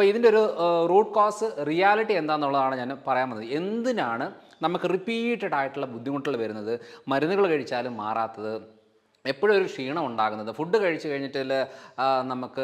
അപ്പോൾ ഇതിൻ്റെ ഒരു റൂട്ട് കോസ് റിയാലിറ്റി എന്താണെന്നുള്ളതാണ് ഞാൻ പറയാൻ വന്നത്. എന്തിനാണ് നമുക്ക് റിപ്പീറ്റഡ് ആയിട്ടുള്ള ബുദ്ധിമുട്ടുകൾ വരുന്നത്, മരുന്നുകൾ കഴിച്ചാലും മാറാത്തത്, എപ്പോഴും ഒരു ക്ഷീണം ഉണ്ടാകുന്നത്, ഫുഡ് കഴിച്ച് കഴിഞ്ഞിട്ട് നമുക്ക്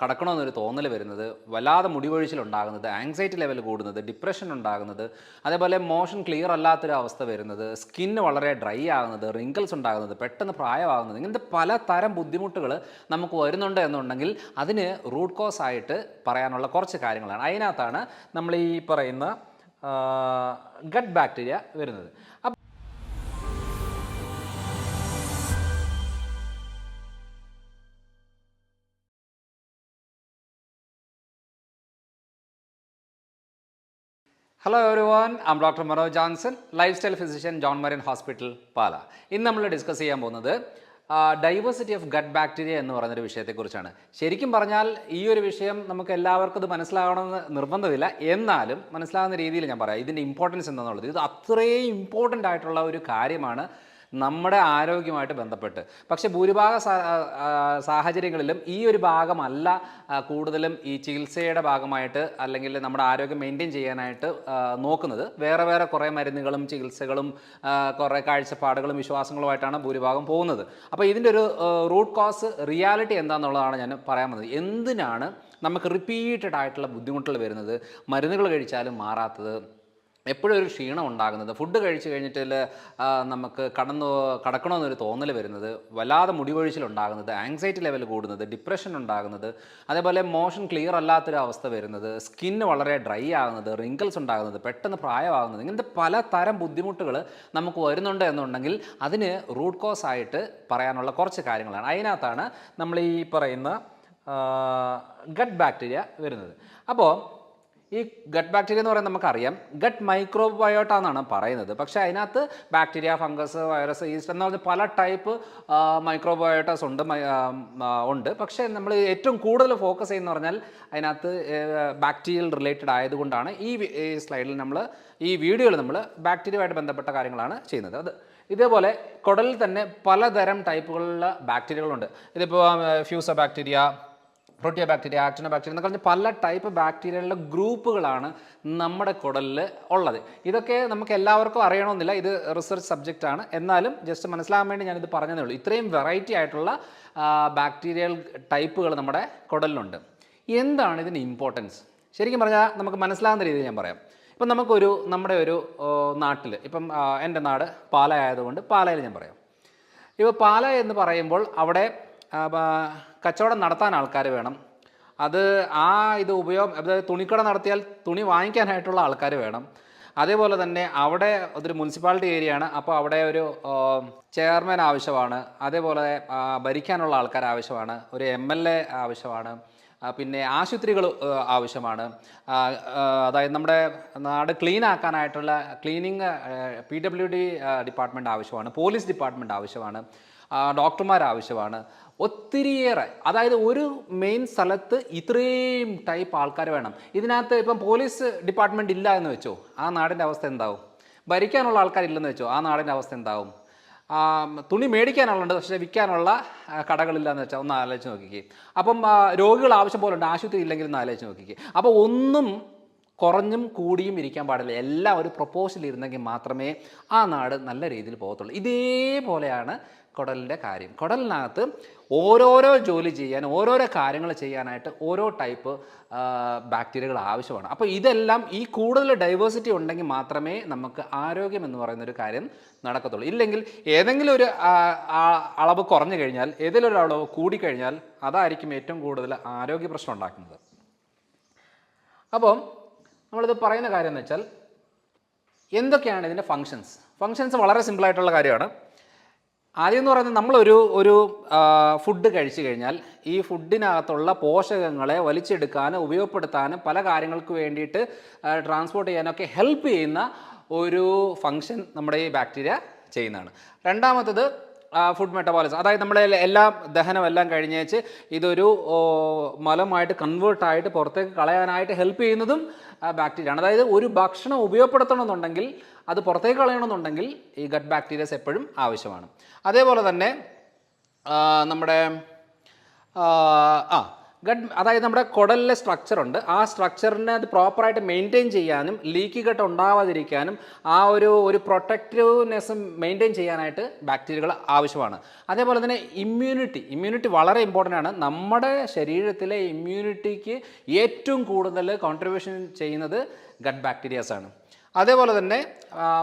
കടക്കണമെന്നൊരു തോന്നൽ വരുന്നത്, വല്ലാതെ മുടികൊഴിച്ചിലുണ്ടാകുന്നത്, ആങ്സൈറ്റി ലെവൽ കൂടുന്നത്, ഡിപ്രഷൻ ഉണ്ടാകുന്നത്, അതേപോലെ മോഷൻ ക്ലിയർ അല്ലാത്തൊരു അവസ്ഥ വരുന്നത്, സ്കിന്ന് വളരെ ഡ്രൈ ആകുന്നത്, റിങ്കിൾസ് ഉണ്ടാകുന്നത്, പെട്ടെന്ന് പ്രായമാകുന്നത്, ഇങ്ങനത്തെ പലതരം ബുദ്ധിമുട്ടുകൾ നമുക്ക് വരുന്നുണ്ട് എന്നുണ്ടെങ്കിൽ അതിന് റൂട്ട് കോസ് ആയിട്ട് പറയാനുള്ള കുറച്ച് കാര്യങ്ങളാണ്. അതിനകത്താണ് നമ്മൾ ഈ പറയുന്ന ഗട്ട് ബാക്ടീരിയ വരുന്നത്. Hello everyone, I'm doctor Manoj Johnson, lifestyle physician, John Marian hospital, Pala. ഇന്ന് നമ്മൾ ഡിസ്കസ് ചെയ്യാൻ പോകുന്നത് ഡൈവേഴ്സിറ്റി ഓഫ് ഗട്ട് ബാക്ടീരിയ എന്ന് പറയുന്നൊരു വിഷയത്തെക്കുറിച്ചാണ്. ശരിക്കും പറഞ്ഞാൽ ഈ ഒരു വിഷയം നമുക്ക് എല്ലാവർക്കും ഇത് മനസ്സിലാകണമെന്ന് നിർബന്ധമില്ല, എന്നാലും മനസ്സിലാകുന്ന രീതിയിൽ ഞാൻ പറയാം ഇതിൻ്റെ ഇമ്പോർട്ടൻസ് എന്താണെന്നുള്ളത്. ഇത് അത്രയും ഇമ്പോർട്ടൻ്റ് ആയിട്ടുള്ള ഒരു കാര്യമാണ് നമ്മുടെ ആരോഗ്യമായിട്ട് ബന്ധപ്പെട്ട്. പക്ഷേ ഭൂരിഭാഗ സാഹചര്യങ്ങളിലും ഈ ഒരു ഭാഗമല്ല കൂടുതലും ഈ ചികിത്സയുടെ ഭാഗമായിട്ട് അല്ലെങ്കിൽ നമ്മുടെ ആരോഗ്യം മെയിൻറ്റെയിൻ ചെയ്യാനായിട്ട് നോക്കുന്നത്. വേറെ കുറേ മരുന്നുകളും ചികിത്സകളും കുറേ കാഴ്ചപ്പാടുകളും വിശ്വാസങ്ങളുമായിട്ടാണ് ഭൂരിഭാഗം പോകുന്നത്. അപ്പോൾ ഇതിൻ്റെ ഒരു റൂട്ട് കോസ് റിയാലിറ്റി എന്താണെന്നുള്ളതാണ് ഞാൻ പറയാൻ വന്നത്. എന്തിനാണ് നമുക്ക് റിപ്പീറ്റഡ് ആയിട്ടുള്ള ബുദ്ധിമുട്ടുകൾ വരുന്നത്, മരുന്നുകൾ കഴിച്ചാലും മാറാത്തത്, എപ്പോഴും ഒരു ക്ഷീണം ഉണ്ടാകുന്നത്, ഫുഡ് കഴിച്ച് കഴിഞ്ഞിട്ട് നമുക്ക് കടക്കണമെന്നൊരു തോന്നൽ വരുന്നത്, വല്ലാതെ മുടികൊഴിച്ചിലുണ്ടാകുന്നത്, ആങ്സൈറ്റി ലെവൽ കൂടുന്നത്, ഡിപ്രഷൻ ഉണ്ടാകുന്നത്, അതേപോലെ മോഷൻ ക്ലിയർ അല്ലാത്തൊരു അവസ്ഥ വരുന്നത്, സ്കിന്ന് വളരെ ഡ്രൈ ആകുന്നത്, റിങ്കിൾസ് ഉണ്ടാകുന്നത്, പെട്ടെന്ന് പ്രായമാകുന്നത്, ഇങ്ങനത്തെ പലതരം ബുദ്ധിമുട്ടുകൾ നമുക്ക് വരുന്നുണ്ട് എന്നുണ്ടെങ്കിൽ അതിന് റൂട്ട് കോസ് ആയിട്ട് പറയാനുള്ള കുറച്ച് കാര്യങ്ങളാണ്. അതിനകത്താണ് നമ്മൾ ഈ പറയുന്ന ഗട്ട് ബാക്ടീരിയ വരുന്നത്. അപ്പോൾ ഈ ഗട്ട് ബാക്ടീരിയ എന്ന് പറയുന്നത് നമുക്കറിയാം ഗട്ട് മൈക്രോബയോട്ട എന്നാണ് പറയുന്നത്. പക്ഷേ അതിനകത്ത് ബാക്ടീരിയ, ഫംഗസ്, വൈറസ്, ഈസ്റ്റ് എന്ന് പറഞ്ഞ പല ടൈപ്പ് മൈക്രോബയോട്ടാസ് ഉണ്ട്. പക്ഷേ നമ്മൾ ഏറ്റവും കൂടുതൽ ഫോക്കസ് ചെയ്യുന്ന പറഞ്ഞാൽ അതിനകത്ത് ബാക്ടീരിയൽ റിലേറ്റഡ് ആയതുകൊണ്ടാണ് ഈ സ്ലൈഡിൽ നമ്മൾ ഈ വീഡിയോയിൽ നമ്മൾ ബാക്ടീരിയയുമായിട്ട് ബന്ധപ്പെട്ട കാര്യങ്ങളാണ് ചെയ്യുന്നത്. അത് ഇതേപോലെ കുടലിൽ തന്നെ പലതരം ടൈപ്പുകളിലുള്ള ബാക്ടീരിയകളുണ്ട്. ഇതിപ്പോൾ ഫ്യൂസ ബാക്ടീരിയ, പ്രോട്ടിയ ബാക്ടീരിയ, ആക്ടിനോ ബാക്ടീരിയ എന്നൊക്കെ പറഞ്ഞാൽ പല ടൈപ്പ് ബാക്ടീരിയകളുടെ ഗ്രൂപ്പുകളാണ് നമ്മുടെ കുടലിൽ ഉള്ളത്. ഇതൊക്കെ നമുക്ക് എല്ലാവർക്കും അറിയണമെന്നില്ല, ഇത് റിസർച്ച് സബ്ജക്റ്റാണ്. എന്നാലും ജസ്റ്റ് മനസ്സിലാകാൻ വേണ്ടി ഞാനിത് പറഞ്ഞതേ ഉള്ളൂ. ഇത്രയും വെറൈറ്റി ആയിട്ടുള്ള ബാക്ടീരിയൽ ടൈപ്പുകൾ നമ്മുടെ കുടലിലുണ്ട്. എന്താണ് ഇതിൻ്റെ ഇമ്പോർട്ടൻസ്? ശരിക്കും പറഞ്ഞാൽ നമുക്ക് മനസ്സിലാകുന്ന രീതിയിൽ ഞാൻ പറയാം. ഇപ്പം നമ്മുടെ ഒരു നാട്ടിൽ, ഇപ്പം എൻ്റെ നാട് പാല ആയതുകൊണ്ട് പാലയിൽ ഞാൻ പറയാം. ഇപ്പോൾ പാല എന്ന് പറയുമ്പോൾ അവിടെ കച്ചവടം നടത്താൻ ആൾക്കാർ വേണം. ഇത് അതായത് തുണിക്കട നടത്തിയാൽ തുണി വാങ്ങിക്കാനായിട്ടുള്ള ആൾക്കാർ വേണം. അതേപോലെ തന്നെ അവിടെ അതൊരു മുനിസിപ്പാലിറ്റി ഏരിയയാണ്. അപ്പോൾ അവിടെ ഒരു ചെയർമാൻ ആവശ്യമാണ്, അതേപോലെ ഭരിക്കാനുള്ള ആൾക്കാർ ആവശ്യമാണ്, ഒരു MLA ആവശ്യമാണ്, പിന്നെ ആശുപത്രികൾ ആവശ്യമാണ്. അതായത് നമ്മുടെ നാട് ക്ലീൻ ആക്കാനായിട്ടുള്ള ക്ലീനിങ് PWD ഡിപ്പാർട്ട്മെൻറ്റ് ആവശ്യമാണ്, പോലീസ് ഡിപ്പാർട്ട്മെൻറ്റ് ആവശ്യമാണ്, ഡോക്ടർമാർ ആവശ്യമാണ്, ഒത്തിരിയേറെ. അതായത് ഒരു മെയിൻ സ്ഥലത്ത് ഇത്രയും ടൈപ്പ് ആൾക്കാർ വേണം. ഇതിനകത്ത് ഇപ്പം പോലീസ് ഡിപ്പാർട്ട്മെൻറ്റ് ഇല്ല എന്ന് വെച്ചോ, ആ നാടിൻ്റെ അവസ്ഥ എന്താവും? ഭരിക്കാനുള്ള ആൾക്കാരില്ലെന്ന് വെച്ചോ, ആ നാടിൻ്റെ അവസ്ഥ എന്താവും? തുണി മേടിക്കാനുള്ളത് പക്ഷേ വിൽക്കാനുള്ള കടകളില്ലാന്ന് വെച്ചാൽ ഒന്ന് ആലോചിച്ച് നോക്കിക്കേ. അപ്പം രോഗികൾ ആവശ്യം പോലെ ഉണ്ട്, ആശുപത്രി ഇല്ലെങ്കിൽ ഒന്ന് ആലോചിച്ച് നോക്കിക്കേ. അപ്പോൾ ഒന്നും കുറഞ്ഞും കൂടിയും ഇരിക്കാൻ പാടില്ല. എല്ലാം ഒരു പ്രൊപ്പോസൽ ഇരുന്നെങ്കിൽ മാത്രമേ ആ നാട് നല്ല രീതിയിൽ പോകത്തുള്ളൂ. ഇതേപോലെയാണ് കുടലിൻ്റെ കാര്യം. കുടലിനകത്ത് ഓരോരോ ജോലി ചെയ്യാൻ, ഓരോരോ കാര്യങ്ങൾ ചെയ്യാനായിട്ട് ഓരോ ടൈപ്പ് ബാക്ടീരിയകൾ ആവശ്യമാണ്. അപ്പോൾ ഇതെല്ലാം ഈ കൂടുതൽ ഡൈവേഴ്സിറ്റി ഉണ്ടെങ്കിൽ മാത്രമേ നമുക്ക് ആരോഗ്യം എന്ന് പറയുന്നൊരു കാര്യം നടക്കത്തുള്ളൂ. ഇല്ലെങ്കിൽ ഏതെങ്കിലും ഒരു അളവ് കുറഞ്ഞു കഴിഞ്ഞാൽ, ഏതെങ്കിലും ഒരു അളവ് കൂടിക്കഴിഞ്ഞാൽ അതായിരിക്കും ഏറ്റവും കൂടുതൽ ആരോഗ്യ പ്രശ്നം ഉണ്ടാക്കുന്നത്. അപ്പം നമ്മളിത് പറയുന്ന കാര്യം എന്ന് വെച്ചാൽ എന്തൊക്കെയാണ് ഇതിൻ്റെ ഫങ്ഷൻസ് വളരെ സിമ്പിളായിട്ടുള്ള കാര്യമാണ്. ആദ്യം എന്ന് പറയുന്നത് നമ്മളൊരു ഫുഡ് കഴിച്ചു കഴിഞ്ഞാൽ ഈ ഫുഡിനകത്തുള്ള പോഷകങ്ങളെ വലിച്ചെടുക്കാനും ഉപയോഗപ്പെടുത്താനും പല കാര്യങ്ങൾക്ക് വേണ്ടിയിട്ട് ട്രാൻസ്പോർട്ട് ചെയ്യാനൊക്കെ ഹെൽപ്പ് ചെയ്യുന്ന ഒരു ഫങ്ഷൻ നമ്മുടെ ഈ ബാക്ടീരിയ ചെയ്യുന്നതാണ്. രണ്ടാമത്തത് ഫുഡ് മെറ്റബോളിസം, അതായത് നമ്മുടെ ദഹനം എല്ലാം കഴിഞ്ഞേച്ച് ഇതൊരു മലമായിട്ട് കൺവേർട്ടായിട്ട് പുറത്തേക്ക് കളയാനായിട്ട് ഹെൽപ്പ് ചെയ്യുന്നതും ബാക്ടീരിയയാണ്. അതായത് ഒരു ഭക്ഷണം ഉപയോഗപ്പെടുത്തണമെന്നുണ്ടെങ്കിൽ, അത് പുറത്തേക്ക് കളയണമെന്നുണ്ടെങ്കിൽ ഈ ഗട്ട് ബാക്ടീരിയസ് എപ്പോഴും ആവശ്യമാണ്. അതേപോലെ തന്നെ നമ്മുടെ അതായത് നമ്മുടെ കുടലിലെ സ്ട്രക്ചറുണ്ട്, ആ സ്ട്രക്ചറിനെ അത് പ്രോപ്പറായിട്ട് മെയിൻറ്റെയിൻ ചെയ്യാനും ലീക്ക് കട്ട് ഉണ്ടാവാതിരിക്കാനും ആ ഒരു പ്രൊട്ടക്റ്റീവ്നെസ് മെയിൻറ്റെയിൻ ചെയ്യാനായിട്ട് ബാക്ടീരിയകൾ ആവശ്യമാണ്. അതേപോലെ തന്നെ ഇമ്മ്യൂണിറ്റി വളരെ ഇമ്പോർട്ടൻ്റ് ആണ്. നമ്മുടെ ശരീരത്തിലെ ഇമ്മ്യൂണിറ്റിക്ക് ഏറ്റവും കൂടുതൽ കോൺട്രിബ്യൂഷൻ ചെയ്യുന്നത് ഗട്ട് ബാക്ടീരിയാസ് ആണ്. അതേപോലെ തന്നെ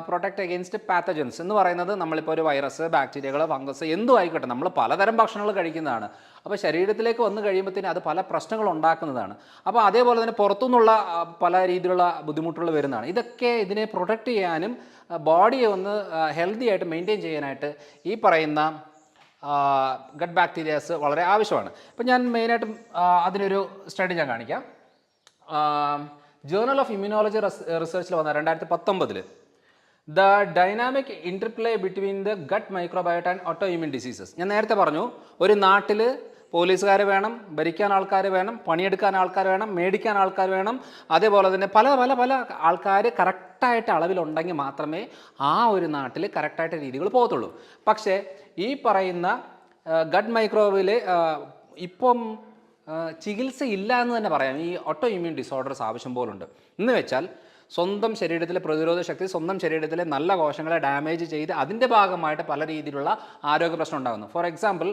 പ്രൊട്ടക്റ്റ് അഗെയിൻസ്റ്റ് പാത്തജൻസ് എന്ന് പറയുന്നത് നമ്മളിപ്പോൾ ഒരു വൈറസ്, ബാക്ടീരിയകൾ, ഫംഗസ് എന്തും ആയിക്കോട്ടെ, നമ്മൾ പലതരം ഭക്ഷണങ്ങൾ കഴിക്കുന്നതാണ്. അപ്പോൾ ശരീരത്തിലേക്ക് വന്നു കഴിയുമ്പോഴത്തേനും അത് പല പ്രശ്നങ്ങൾ ഉണ്ടാക്കുന്നതാണ്. അപ്പോൾ അതേപോലെ തന്നെ പുറത്തുനിന്നുള്ള പല രീതിയിലുള്ള ബുദ്ധിമുട്ടുകൾ വരുന്നതാണ്. ഇതൊക്കെ ഇതിനെ പ്രൊട്ടക്റ്റ് ചെയ്യാനും ബോഡിയെ ഒന്ന് ഹെൽത്തി ആയിട്ട് മെയിൻറ്റെയിൻ ചെയ്യാനായിട്ട് ഈ പറയുന്ന ഗട്ട് ബാക്ടീരിയാസ് വളരെ ആവശ്യമാണ്. ഇപ്പം ഞാൻ മെയിനായിട്ടും അതിനൊരു സ്റ്റഡി ഞാൻ കാണിക്കാം. ജേർണൽ ഓഫ് ഇമ്മ്യൂണോളജി റിസർച്ചിൽ വന്ന 2019 the dynamic interplay between the gut microbiota and autoimmune diseases. ഞാൻ നേരത്തെ പറഞ്ഞു, ഒരു നാട്ടിൽ പോലീസുകാർ വേണം, ഭരിക്കാൻ ആൾക്കാർ വേണം, പണിയെടുക്കാൻ ആൾക്കാർ വേണം, മേടിക്കാൻ ആൾക്കാർ വേണം. അതേപോലെ തന്നെ പല പല പല ആൾക്കാർ കറക്റ്റായിട്ട് അളവിലുണ്ടെങ്കിൽ മാത്രമേ ആ ഒരു നാട്ടിൽ കറക്റ്റായിട്ട് രീതികൾ പോകത്തുള്ളൂ. പക്ഷേ ഈ പറയുന്ന ഗട്ട് മൈക്രോബിൽ ഇപ്പം ചികിത്സ ഇല്ല എന്ന് തന്നെ പറയാം. ഈ ഓട്ടോ ഇമ്മ്യൂൺ ഡിസോർഡേഴ്സ് ആവശ്യം പോലുണ്ട്. എന്ന് വെച്ചാൽ സ്വന്തം ശരീരത്തിലെ പ്രതിരോധ ശക്തി സ്വന്തം ശരീരത്തിലെ നല്ല കോശങ്ങളെ ഡാമേജ് ചെയ്ത് അതിൻ്റെ ഭാഗമായിട്ട് പല രീതിയിലുള്ള ആരോഗ്യ പ്രശ്നം ഉണ്ടാകുന്നു. ഫോർ എക്സാമ്പിൾ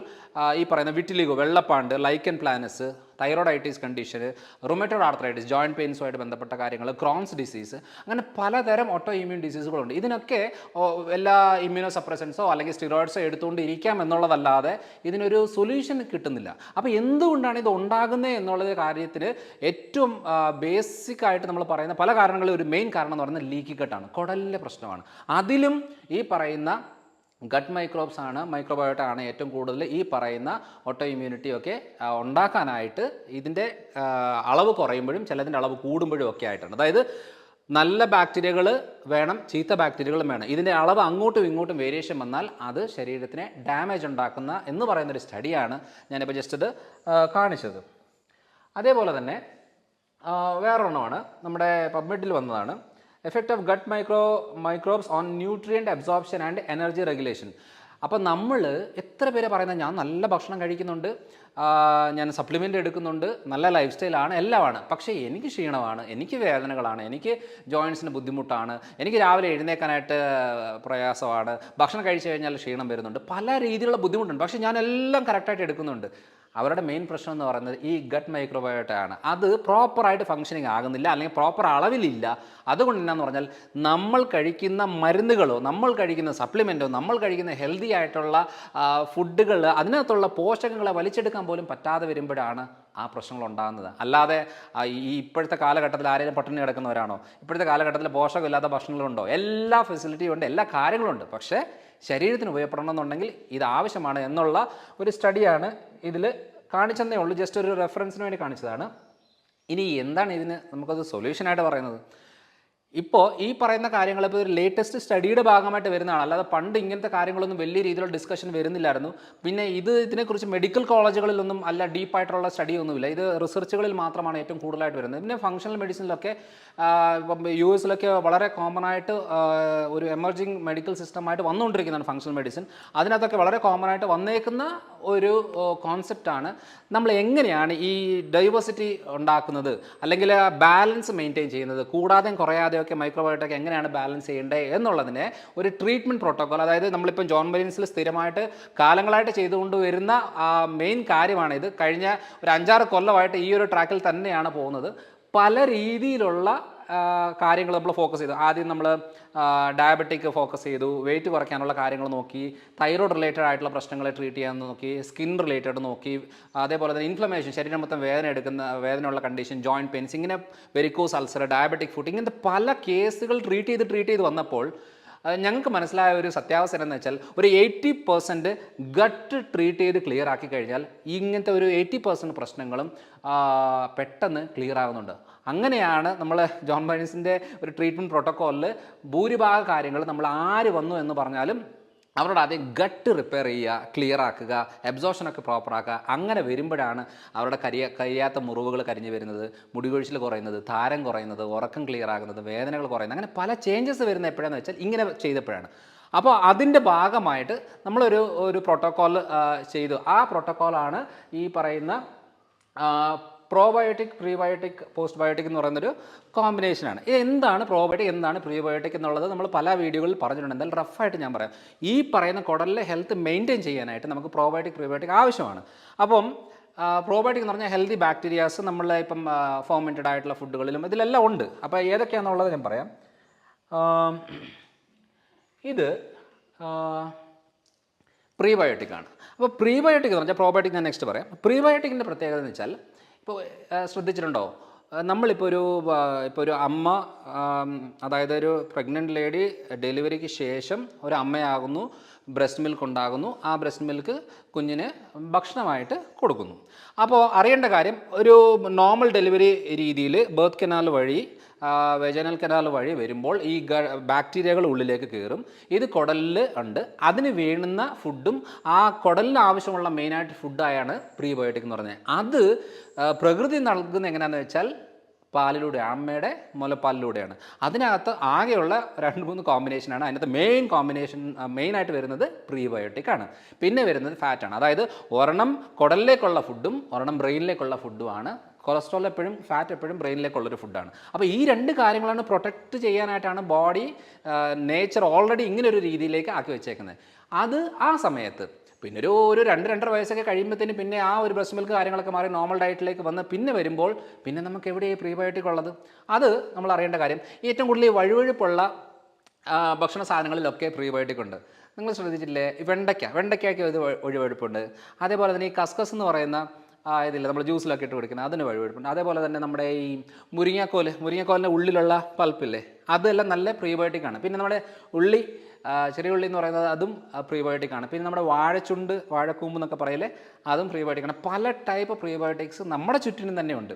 ഈ പറയുന്ന വിറ്റിലിഗോ, വെള്ളപ്പാണ്ട്, lichen planus, thyroiditis condition, rheumatoid arthritis, joint പെയിൻസുമായിട്ട് ബന്ധപ്പെട്ട കാര്യങ്ങൾ, ക്രോൺസ് ഡിസീസ്, അങ്ങനെ പലതരം ഓട്ടോ ഇമ്മ്യൂൺ ഡിസീസുകളുണ്ട്. ഇതിനൊക്കെ എല്ലാ ഇമ്മ്യൂണോ സപ്രസൻസോ അല്ലെങ്കിൽ സ്റ്റിറോയിഡ്സോ എടുത്തുകൊണ്ട് ഇരിക്കാം എന്നുള്ളതല്ലാതെ ഇതിനൊരു സൊല്യൂഷൻ കിട്ടുന്നില്ല. അപ്പോൾ എന്തുകൊണ്ടാണ് ഇത് ഉണ്ടാകുന്നത് എന്നുള്ള കാര്യത്തിന് ഏറ്റവും ബേസിക് ആയിട്ട് നമ്മൾ പറയുന്ന പല കാരണങ്ങളും ഒരു മെയിൻ കാരണം എന്ന് പറയുന്നത് ലീക്കി കട്ടാണ്, കുടലിലെ പ്രശ്നമാണ്. അതിലും ഈ പറയുന്ന ഗട്ട് മൈക്രോബയോട്ട ആണ് ഏറ്റവും കൂടുതൽ ഈ പറയുന്ന ഓട്ടോ ഇമ്മ്യൂണിറ്റിയൊക്കെ ഉണ്ടാക്കാനായിട്ട് ഇതിൻ്റെ അളവ് കുറയുമ്പോഴും ചിലതിൻ്റെ അളവ് കൂടുമ്പോഴും ഒക്കെ ആയിട്ടാണ്. അതായത് നല്ല ബാക്ടീരിയകൾ വേണം, ചീത്ത ബാക്ടീരിയകളും വേണം. ഇതിൻ്റെ അളവ് അങ്ങോട്ടും ഇങ്ങോട്ടും വേരിയേഷൻ വന്നാൽ അത് ശരീരത്തിന് ഡാമേജ് ഉണ്ടാക്കുന്ന എന്ന് പറയുന്നൊരു സ്റ്റഡിയാണ് ഞാനിപ്പോൾ ജസ്റ്റ് ഇത് കാണിച്ചത്. അതേപോലെ തന്നെ വേറൊരെണ്ണമാണ് നമ്മുടെ പബ്മെഡിൽ വന്നതാണ്, effect of gut microbes on nutrient absorption and energy regulation. അപ്പോൾ നമ്മൾ എത്ര പേരെ പറയുന്നത് ഞാൻ നല്ല ഭക്ഷണം കഴിക്കുന്നുണ്ട്, ഞാൻ സപ്ലിമെൻ്റ് എടുക്കുന്നുണ്ട്, നല്ല ലൈഫ് സ്റ്റൈലാണ്, എല്ലാമാണ്, പക്ഷേ എനിക്ക് ക്ഷീണമാണ്, എനിക്ക് വേദനകളാണ്, എനിക്ക് ജോയിൻസിന് ബുദ്ധിമുട്ടാണ്, എനിക്ക് രാവിലെ എഴുന്നേക്കാനായിട്ട് പ്രയാസമാണ്, ഭക്ഷണം കഴിച്ചു കഴിഞ്ഞാൽ ക്ഷീണം വരുന്നുണ്ട്, പല രീതിയിലുള്ള ബുദ്ധിമുട്ടുണ്ട്, പക്ഷേ ഞാൻ എല്ലാം കറക്റ്റായിട്ട് എടുക്കുന്നുണ്ട്. അവരുടെ മെയിൻ പ്രശ്നം എന്ന് പറയുന്നത് ഈ ഗട്ട് മൈക്രോബയോട്ട ആണ്. അത് പ്രോപ്പറായിട്ട് ഫങ്ഷനിങ് ആകുന്നില്ല, അല്ലെങ്കിൽ പ്രോപ്പർ അളവിലില്ല. അതുകൊണ്ട് എന്നാന്ന് പറഞ്ഞാൽ നമ്മൾ കഴിക്കുന്ന മരുന്നുകളോ നമ്മൾ കഴിക്കുന്ന സപ്ലിമെൻറ്റോ നമ്മൾ കഴിക്കുന്ന ഹെൽത്തി ആയിട്ടുള്ള ഫുഡുകൾ അതിനകത്തുള്ള പോഷകങ്ങളെ വലിച്ചെടുക്കാൻ പോലും പറ്റാതെ വരുമ്പോഴാണ് ആ പ്രശ്നങ്ങൾ ഉണ്ടാകുന്നത്. അല്ലാതെ ഈ ഇപ്പോഴത്തെ കാലഘട്ടത്തിൽ ആരെങ്കിലും പട്ടിണി കിടക്കുന്നവരാണോ? ഇപ്പോഴത്തെ കാലഘട്ടത്തിൽ പോഷകമില്ലാത്ത ഭക്ഷണങ്ങളുണ്ടോ? എല്ലാ ഫെസിലിറ്റിയും ഉണ്ട്, എല്ലാ കാര്യങ്ങളുണ്ട്. പക്ഷേ ശരീരത്തിന് ഉപയോഗപ്പെടണമെന്നുണ്ടെങ്കിൽ ഇത് ആവശ്യമാണ് എന്നുള്ള ഒരു സ്റ്റഡിയാണ് ഇതിൽ കാണിച്ചെന്നേ ഉള്ളൂ. ജസ്റ്റ് ഒരു റെഫറൻസിന് വേണ്ടി കാണിച്ചതാണ്. ഇനി എന്താണ് ഇതിന് നമുക്കത് സൊല്യൂഷനായിട്ട് പറയുന്നത്? ഇപ്പോൾ ഈ പറയുന്ന കാര്യങ്ങൾ ഇപ്പോൾ ഒരു ലേറ്റസ്റ്റ് സ്റ്റഡിയുടെ ഭാഗമായിട്ട് വരുന്നതാണ്, അല്ലാതെ പണ്ട് ഇങ്ങനത്തെ കാര്യങ്ങളൊന്നും വലിയ രീതിയിലുള്ള ഡിസ്കഷൻ വരുന്നില്ലായിരുന്നു. പിന്നെ ഇതിനെക്കുറിച്ച് മെഡിക്കൽ കോളേജുകളിലൊന്നും അല്ല ഡീപ്പായിട്ടുള്ള സ്റ്റഡി ഒന്നുമില്ല, ഇത് റിസർച്ചുകളിൽ മാത്രമാണ് ഏറ്റവും കൂടുതലായിട്ട് വരുന്നത്. പിന്നെ ഫങ്ഷണൽ മെഡിസിനിലൊക്കെ ഇപ്പം US വളരെ കോമൺ ആയിട്ട് ഒരു എമർജിങ് മെഡിക്കൽ സിസ്റ്റമായിട്ട് വന്നുകൊണ്ടിരിക്കുന്നതാണ് ഫങ്ഷണൽ മെഡിസിൻ. അതിനകത്തൊക്കെ വളരെ കോമൺ ആയിട്ട് വന്നേക്കുന്ന ഒരു കോൺസെപ്റ്റാണ് നമ്മൾ എങ്ങനെയാണ് ഈ ഡൈവേഴ്സിറ്റി ഉണ്ടാക്കുന്നത്, അല്ലെങ്കിൽ ബാലൻസ് മെയിൻറ്റെയിൻ ചെയ്യുന്നത്, കൂടാതെയും കുറയാതെയൊക്കെ മൈക്രോബയോട്ടൊക്കെ എങ്ങനെയാണ് ബാലൻസ് ചെയ്യേണ്ടത് എന്നുള്ളതിനെ ഒരു ട്രീറ്റ്മെൻറ്റ് പ്രോട്ടോക്കോൾ, അതായത് നമ്മളിപ്പം ജോൺ മരീൻസിൽ സ്ഥിരമായിട്ട് കാലങ്ങളായിട്ട് ചെയ്തുകൊണ്ട് വരുന്ന മെയിൻ കാര്യമാണ് ഇത്. കഴിഞ്ഞ ഒരു 5-6 കൊല്ലമായിട്ട് ഈ ഒരു ട്രാക്കിൽ തന്നെയാണ് പോകുന്നത്. പല രീതിയിലുള്ള കാര്യങ്ങൾ നമ്മൾ ഫോക്കസ് ചെയ്തു. ആദ്യം നമ്മൾ ഡയബറ്റിക് ഫോക്കസ് ചെയ്തു, വെയിറ്റ് കുറയ്ക്കാനുള്ള കാര്യങ്ങൾ നോക്കി, തൈറോയ്ഡ് റിലേറ്റഡ് ആയിട്ടുള്ള പ്രശ്നങ്ങളെ ട്രീറ്റ് ചെയ്യാൻ നോക്കി, സ്കിൻ റിലേറ്റഡ് നോക്കി, അതേപോലെ തന്നെ ഇൻഫ്ലമേഷൻ, ശരീരം മൊത്തം വേദനയുള്ള കണ്ടീഷൻ, ജോയിൻറ്റ് പെയിൻസ്, ഇങ്ങനെ വെരിക്കോസ് അൾസർ, ഡയബറ്റിക് ഫുഡ്, ഇങ്ങനത്തെ പല കേസുകൾ ട്രീറ്റ് ചെയ്ത് വന്നപ്പോൾ ഞങ്ങൾക്ക് മനസ്സിലായ ഒരു സത്യാവസ്ഥ എന്ന് വെച്ചാൽ ഒരു 80% ഗട്ട് ട്രീറ്റ് ചെയ്ത് ക്ലിയർ ആക്കി കഴിഞ്ഞാൽ ഇങ്ങനത്തെ ഒരു 80% പ്രശ്നങ്ങളും പെട്ടെന്ന് ക്ലിയർ ആകുന്നുണ്ട്. അങ്ങനെയാണ് നമ്മൾ ജോൺ മരീൻസിൻ്റെ ഒരു ട്രീറ്റ്മെൻറ്റ് പ്രോട്ടോക്കോളിൽ ഭൂരിഭാഗ കാര്യങ്ങൾ നമ്മൾ ആര് വന്നു എന്ന് പറഞ്ഞാലും അവരോട് ആദ്യം ഗട്ട് റിപ്പയർ ചെയ്യുക, ക്ലിയർ ആക്കുക, അബ്സോർപ്ഷനൊക്കെ പ്രോപ്പറാക്കുക. അങ്ങനെ വരുമ്പോഴാണ് അവരുടെ കരിയാത്ത മുറിവുകൾ കരിഞ്ഞു വരുന്നത്, മുടികൊഴിച്ചിൽ കുറയുന്നത്, താരം കുറയുന്നത്, ഉറക്കം ക്ലിയർ ആകുന്നത്, വേദനകൾ കുറയുന്നത്, അങ്ങനെ പല ചേഞ്ചസ് വരുന്നത് എപ്പോഴാണെന്ന് വെച്ചാൽ ഇങ്ങനെ ചെയ്തപ്പോഴാണ്. അപ്പോൾ അതിൻ്റെ ഭാഗമായിട്ട് നമ്മളൊരു പ്രോട്ടോക്കോൾ ചെയ്തു. ആ പ്രോട്ടോക്കോളാണ് ഈ പറയുന്ന പ്രോബയോട്ടിക്, പ്രീബയോട്ടിക്, പോസ്റ്റ് ബയോട്ടിക് എന്ന് പറയുന്നൊരു കോമ്പിനേഷനാണ്. ഇത് എന്താണ് പ്രോബയോട്ടിക്, എന്താണ് പ്രീബയോട്ടിക് എന്നുള്ളത് നമ്മൾ പല വീഡിയോകളിൽ പറഞ്ഞിട്ടുണ്ട്. എന്തായാലും റഫായിട്ട് ഞാൻ പറയാം. ഈ പറയുന്ന കുടലിലെ ഹെൽത്ത് മെയിൻറ്റെയിൻ ചെയ്യാനായിട്ട് നമുക്ക് പ്രോബയോട്ടിക്, പ്രീബയോട്ടിക് ആവശ്യമാണ്. അപ്പം പ്രോബയോട്ടിക് എന്ന് പറഞ്ഞാൽ ഹെൽത്തി ബാക്ടീരിയാസ് നമ്മളെ ഇപ്പം ഫെർമെൻറ്റഡ് ആയിട്ടുള്ള ഫുഡുകളിലും ഇതിലെല്ലാം ഉണ്ട്. അപ്പോൾ ഏതൊക്കെയാണെന്നുള്ളത് ഞാൻ പറയാം. ഇത് പ്രീബയോട്ടിക് ആണ്. അപ്പോൾ പ്രീബയോട്ടിക് എന്ന് പറഞ്ഞാൽ പ്രോബയോട്ടിക് ഞാൻ നെക്സ്റ്റ് പറയാം. പ്രീബയോട്ടിക്കിൻ്റെ പ്രത്യേകത എന്ന് വെച്ചാൽ ഇപ്പോൾ ശ്രദ്ധിച്ചിട്ടുണ്ടോ, നമ്മളിപ്പോൾ ഒരു അമ്മ, അതായത് ഒരു പ്രഗ്നൻ്റ് ലേഡി ഡെലിവറിക്ക് ശേഷം ഒരു അമ്മയാകുന്നു, ബ്രസ്റ്റ് മിൽക്ക് ഉണ്ടാകുന്നു. ആ ബ്രസ്റ്റ് മിൽക്ക് കുഞ്ഞിന് ഭക്ഷണമായിട്ട് കൊടുക്കുന്നു. അപ്പോൾ അറിയേണ്ട കാര്യം, ഒരു നോർമൽ ഡെലിവറി രീതിയിൽ ബർത്ത് കനാൽ വഴി, വെജനൽ കനാൽ വഴി വരുമ്പോൾ ഈ ബാക്ടീരിയകൾ ഉള്ളിലേക്ക് കയറും. ഇത് കുടലിൽ ഉണ്ട്. അതിന് വേണ്ടുന്ന ഫുഡും ആ കുടലിന് ആവശ്യമുള്ള മെയിനായിട്ട് ഫുഡായാണ് പ്രീബയോട്ടിക് എന്ന് പറഞ്ഞത്. അത് പ്രകൃതി നൽകുന്നത് എങ്ങനെയാണെന്ന് വെച്ചാൽ പാലിലൂടെ, അമ്മയുടെ മുലപ്പാലിലൂടെയാണ്. അതിനകത്ത് ആകെയുള്ള 2-3 കോമ്പിനേഷനാണ്. അതിനകത്ത് മെയിൻ കോമ്പിനേഷൻ മെയിനായിട്ട് വരുന്നത് പ്രീബയോട്ടിക് ആണ്. പിന്നെ വരുന്നത് ഫാറ്റാണ്. അതായത് ഒരെണ്ണം കുടലിലേക്കുള്ള ഫുഡും ഒരെണ്ണം ബ്രെയിനിലേക്കുള്ള ഫുഡുമാണ്. കൊളസ്ട്രോൾ എപ്പോഴും, ഫാറ്റ് എപ്പോഴും ബ്രെയിനിലേക്കുള്ളൊരു ഫുഡാണ്. അപ്പോൾ ഈ 2 കാര്യങ്ങളാണ് പ്രൊട്ടക്റ്റ് ചെയ്യാനായിട്ടാണ് ബോഡി, നേച്ചർ ഓൾറെഡി ഇങ്ങനൊരു രീതിയിലേക്ക് ആക്കി വെച്ചേക്കുന്നത്. അത് ആ സമയത്ത് പിന്നെ ഒരു 2-2.5 വയസ്സൊക്കെ കഴിയുമ്പോഴത്തേന് പിന്നെ ആ ഒരു ബ്രസ്റ്റ് മിൽക്ക് കാര്യങ്ങളൊക്കെ മാറി നോർമൽ ഡയറ്റിലേക്ക് വന്ന് പിന്നെ വരുമ്പോൾ പിന്നെ നമുക്ക് എവിടെയാണ് പ്രീബയോട്ടിക് ഉള്ളത്? അത് നമ്മൾ അറിയേണ്ട കാര്യം, ഏറ്റവും കൂടുതൽ ഈ വഴുവഴുപ്പുള്ള ഭക്ഷണ സാധനങ്ങളിലൊക്കെ പ്രീബയോട്ടിക് ഉണ്ട്. നിങ്ങൾ ശ്രദ്ധിച്ചിട്ടില്ലേ? വെണ്ടയ്ക്കൊക്കെ ഇത് വഴുവഴുപ്പുണ്ട്. അതേപോലെ തന്നെ ഈ കസ്കസ് എന്ന് പറയുന്ന ഇതില്ല, നമ്മൾ ജ്യൂസിലൊക്കെ ഇട്ട് കുടിക്കുന്നത്, അതിന് വഴുവഴുപ്പുണ്ട്. അതേപോലെ തന്നെ നമ്മുടെ ഈ മുരിങ്ങക്കോലിൻ്റെ ഉള്ളിലുള്ള പൾപ്പില്ലേ, അതെല്ലാം നല്ല പ്രീബയോട്ടിക് ആണ്. പിന്നെ നമ്മുടെ ചെറിയ ഉള്ളി എന്ന് പറയുന്നത് അതും പ്രീബയോട്ടിക് ആണ്. പിന്നെ നമ്മുടെ വാഴക്കൂമ്പ് എന്നൊക്കെ പറയില്ലേ, അതും പ്രീബയോട്ടിക് ആണ്. പല ടൈപ്പ് പ്രീബയോട്ടിക്സ് നമ്മുടെ ചുറ്റിനും തന്നെ ഉണ്ട്.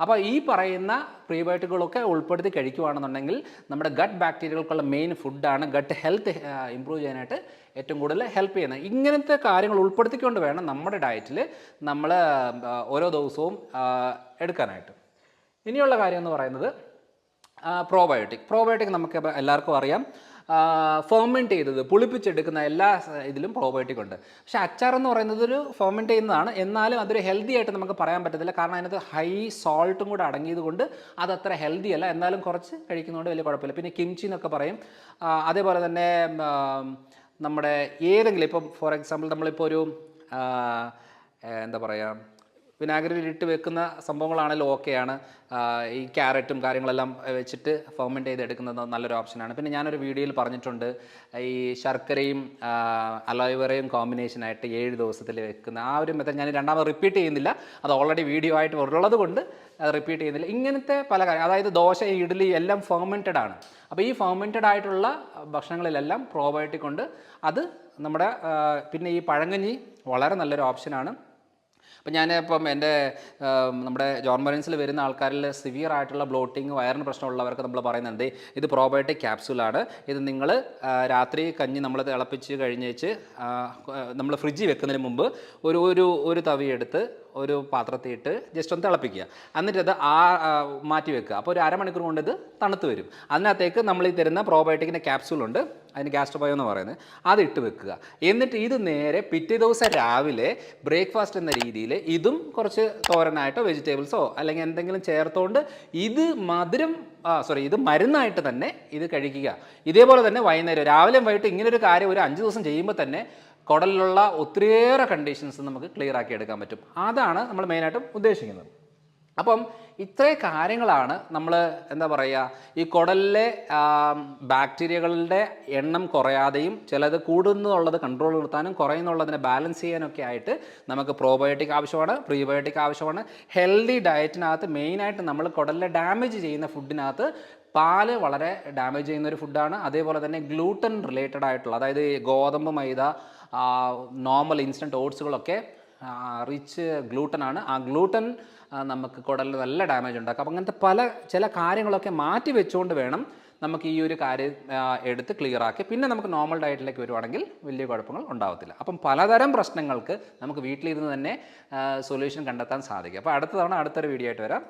അപ്പോൾ ഈ പറയുന്ന പ്രീബയോട്ടിക്കുകളൊക്കെ ഉൾപ്പെടുത്തി കഴിക്കുകയാണെന്നുണ്ടെങ്കിൽ നമ്മുടെ ഗട്ട് ബാക്ടീരിയകൾക്കുള്ള മെയിൻ ഫുഡാണ്. ഗട്ട് ഹെൽത്ത് ഇമ്പ്രൂവ് ചെയ്യാനായിട്ട് ഏറ്റവും കൂടുതൽ ഹെൽപ്പ് ചെയ്യുന്നത്. ഇങ്ങനത്തെ കാര്യങ്ങൾ ഉൾപ്പെടുത്തിക്കൊണ്ട് വേണം നമ്മുടെ ഡയറ്റിൽ നമ്മൾ ഓരോ ദിവസവും എടുക്കാനായിട്ട്. ഇനിയുള്ള കാര്യം എന്ന് പറയുന്നത് പ്രോബയോട്ടിക് നമുക്ക് എല്ലാവർക്കും അറിയാം. ഫെർമെൻറ്റ് ചെയ്തത്, പുളിപ്പിച്ചെടുക്കുന്ന എല്ലാ ഇതിലും പ്രോബയോട്ടിക് ഉണ്ട്. പക്ഷേ അച്ചാർ എന്ന് പറയുന്നത് ഒരു ഫെർമെൻറ്റ് ചെയ്യുന്നതാണ്. എന്നാലും അതൊരു ഹെൽത്തി ആയിട്ട് നമുക്ക് പറയാൻ പറ്റത്തില്ല. കാരണം അതിനകത്ത് ഹൈ സോൾട്ടും കൂടെ അടങ്ങിയത് കൊണ്ട് അതത്ര ഹെൽത്തി അല്ല. എന്നാലും കുറച്ച് കഴിക്കുന്നതുകൊണ്ട് വലിയ കുഴപ്പമില്ല. പിന്നെ കിംചി എന്നൊക്കെ പറയും. അതേപോലെ തന്നെ നമ്മുടെ ഏതെങ്കിലും, ഇപ്പം ഫോർ എക്സാമ്പിൾ നമ്മളിപ്പോൾ ഒരു എന്താ പറയുക, വിനാഗിരിയിൽ ഇട്ട് വെക്കുന്ന സംഭവങ്ങളാണെങ്കിലും ഓക്കെയാണ്. ഈ ക്യാരറ്റും കാര്യങ്ങളെല്ലാം വെച്ചിട്ട് ഫെർമെൻറ്റ് ചെയ്തെടുക്കുന്നത് നല്ലൊരു ഓപ്ഷനാണ്. പിന്നെ ഞാനൊരു വീഡിയോയിൽ പറഞ്ഞിട്ടുണ്ട്, ഈ ശർക്കരയും അലോവേറയും കോമ്പിനേഷനായിട്ട് 7 ദിവസത്തിൽ വെക്കുന്ന ആ ഒരു മെത്തേഡ് ഞാൻ രണ്ടാമത് റിപ്പീറ്റ് ചെയ്യുന്നില്ല. അത് ഓൾറെഡി വീഡിയോ ആയിട്ട് ഉള്ളത് കൊണ്ട് അത് റിപ്പീറ്റ് ചെയ്യുന്നില്ല. ഇങ്ങനത്തെ പല കാര്യം, അതായത് ദോശ, ഇഡ്ഡലി എല്ലാം ഫെർമെൻറ്റഡ് ആണ്. അപ്പോൾ ഈ ഫെർമെൻറ്റഡ് ആയിട്ടുള്ള ഭക്ഷണങ്ങളിലെല്ലാം പ്രോബയോട്ടിക് ഉണ്ട്. അത് നമ്മുടെ പിന്നെ ഈ പഴങ്കഞ്ഞി വളരെ നല്ലൊരു ഓപ്ഷനാണ്. അപ്പം ഞാനിപ്പം നമ്മുടെ ജോൺ മറീൻസിൽ വരുന്ന ആൾക്കാരിൽ സിവിയർ ആയിട്ടുള്ള ബ്ലോട്ടിങ്, വയറിന് പ്രശ്നമുള്ളവർക്ക് നമ്മൾ പറയുന്നത് ഇത് പ്രോബയോട്ടിക് ക്യാപ്സൂളാണ്. ഇത് നിങ്ങൾ രാത്രി കഞ്ഞി നമ്മൾ തിളപ്പിച്ച് കഴിഞ്ഞേച്ച് നമ്മൾ ഫ്രിഡ്ജിൽ വെക്കുന്നതിന് മുമ്പ് ഒരു തവി എടുത്ത് ഒരു പാത്രത്തിൽ ഇട്ട് ജസ്റ്റ് ഒന്ന് തിളപ്പിക്കുക. എന്നിട്ട് അത് മാറ്റി വെക്കുക. അപ്പോൾ ഒരു അരമണിക്കൂർ കൊണ്ട് ഇത് തണുത്ത് വരും. അതിനകത്തേക്ക് നമ്മൾ ഈ തരുന്ന പ്രോബയോട്ടിക്കിൻ്റെ ക്യാപ്സൂളുണ്ട്, അതിന് ഗാസ്ട്രോബയോ എന്ന് പറയുന്നത്, അതിട്ട് വെക്കുക. എന്നിട്ട് ഇത് നേരെ പിറ്റേ ദിവസം രാവിലെ ബ്രേക്ക്ഫാസ്റ്റ് എന്ന രീതിയിൽ ഇതും കുറച്ച് തോരനായിട്ടോ വെജിറ്റബിൾസോ അല്ലെങ്കിൽ എന്തെങ്കിലും ചേർത്തുകൊണ്ട് ഇത് ഇത് മരുന്നായിട്ട് തന്നെ ഇത് കഴിക്കുക. ഇതേപോലെ തന്നെ വൈകുന്നേരം, രാവിലെയും വൈകിട്ട് ഇങ്ങനൊരു കാര്യം ഒരു 5 ദിവസം ചെയ്യുമ്പോൾ തന്നെ കുടലിലുള്ള ഒത്തിരിയേറെ കണ്ടീഷൻസ് നമുക്ക് ക്ലിയർ ആക്കി എടുക്കാൻ പറ്റും. അതാണ് നമ്മൾ മെയിനായിട്ടും ഉദ്ദേശിക്കുന്നത്. അപ്പം ഇത്രയും കാര്യങ്ങളാണ് നമ്മൾ എന്താ പറയുക, ഈ കുടലിലെ ബാക്ടീരിയകളുടെ എണ്ണം കുറയാതെയും ചിലത് കൂടുന്നുള്ളത് കൺട്രോൾ നിർത്താനും കുറയുന്നുള്ളതിനെ ബാലൻസ് ചെയ്യാനൊക്കെ ആയിട്ട് നമുക്ക് പ്രോബയോട്ടിക് ആവശ്യമാണ്, പ്രീബയോട്ടിക് ആവശ്യമാണ്. ഹെൽത്തി ഡയറ്റിനകത്ത് മെയിനായിട്ട് നമ്മൾ കുടലിലെ ഡാമേജ് ചെയ്യുന്ന ഫുഡിനകത്ത് പാല് വളരെ ഡാമേജ് ചെയ്യുന്നൊരു ഫുഡാണ്. അതേപോലെ തന്നെ ഗ്ലൂട്ടൻ റിലേറ്റഡ് ആയിട്ടുള്ള, അതായത് ഗോതമ്പ്, മൈദ, നോർമൽ ഇൻസ്റ്റൻറ്റ് ഓട്സുകളൊക്കെ റിച്ച് ഗ്ലൂട്ടനാണ്. ആ ഗ്ലൂട്ടൻ നമുക്ക് കുടലിൽ നല്ല ഡാമേജ് ഉണ്ടാക്കും. അപ്പം അങ്ങനത്തെ ചില കാര്യങ്ങളൊക്കെ മാറ്റി വെച്ചുകൊണ്ട് വേണം നമുക്ക് ഈ ഒരു കാര്യം എടുത്ത് ക്ലിയർ ആക്കി പിന്നെ നമുക്ക് നോർമൽ ഡയറ്റിലേക്ക് വരുവാണെങ്കിൽ വലിയ കുഴപ്പങ്ങൾ ഉണ്ടാകത്തില്ല. അപ്പം പലതരം പ്രശ്നങ്ങൾക്ക് നമുക്ക് വീട്ടിലിരുന്ന് തന്നെ സൊല്യൂഷൻ കണ്ടെത്താൻ സാധിക്കും. അപ്പോൾ അടുത്ത തവണ അടുത്തൊരു വീഡിയോ ആയിട്ട് വരാം.